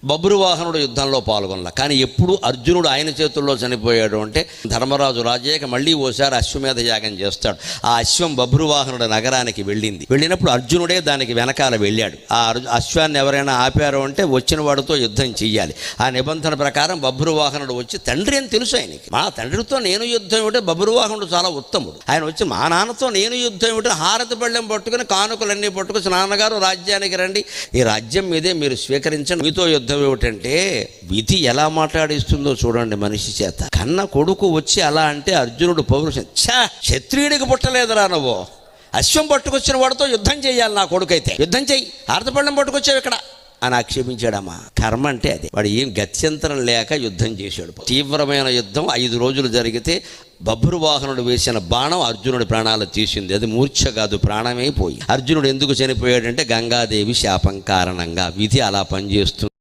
బభ్రువాహనుడు యుద్ధంలో పాల్గొనలా. కానీ ఎప్పుడు అర్జునుడు ఆయన చేతుల్లో చనిపోయాడు అంటే ధర్మరాజు రాజయ్యక మళ్ళీ ఓసారి అశ్వమేధ యాగం చేస్తాడు. ఆ అశ్వం బభ్రువాహనుడు నగరానికి వెళ్ళినప్పుడు అర్జునుడే దానికి వెనకాల వెళ్ళాడు. ఆ అశ్వాన్ని ఎవరైనా ఆపారు అంటే వచ్చిన వాడితో యుద్ధం చెయ్యాలి. ఆ నిబంధన ప్రకారం బభ్రువాహనుడు వచ్చి తండ్రి అని తెలుసు ఆయనకి. మా తండ్రితో నేను యుద్ధం ఏమిటో, బభ్రువాహనుడు చాలా ఉత్తముడు. ఆయన వచ్చి మా నాన్నతో నేను యుద్ధం ఏమిటో హారతి పళ్ళెం పట్టుకుని కానుకలన్నీ పట్టుకొచ్చి నాన్నగారు రాజ్యానికి రండి, ఈ రాజ్యం మీదే మీరు స్వీకరించండి, మీతో యుద్ధం ఏమిటంటే విధి ఎలా మాట్లాడిస్తుందో చూడండి మనిషి చేత. కన్న కొడుకు వచ్చి అలా అంటే అర్జునుడు పౌరుషం, క్షత్రియుడికి పుట్టలేదురా నువ్వు, అశ్వం పట్టుకొచ్చిన వాడితో యుద్ధం చేయాలి, నా కొడుకైతే యుద్ధం చెయ్యి, ఆర్తపళ్ళం పట్టుకొచ్చావు ఇక్కడ అని ఆక్షేపించాడమ్మా. కర్మ అంటే అది. వాడు ఏం గత్యంతరం లేక యుద్ధం చేశాడు. తీవ్రమైన యుద్ధం 5 రోజులు జరిగితే బభ్రువాహనుడు వేసిన బాణం అర్జునుడి ప్రాణాలు తీసింది. అది మూర్ఛ కాదు, ప్రాణమే పోయి. అర్జునుడు ఎందుకు చనిపోయాడంటే గంగాదేవి శాపం కారణంగా. విధి అలా పనిచేస్తుంది.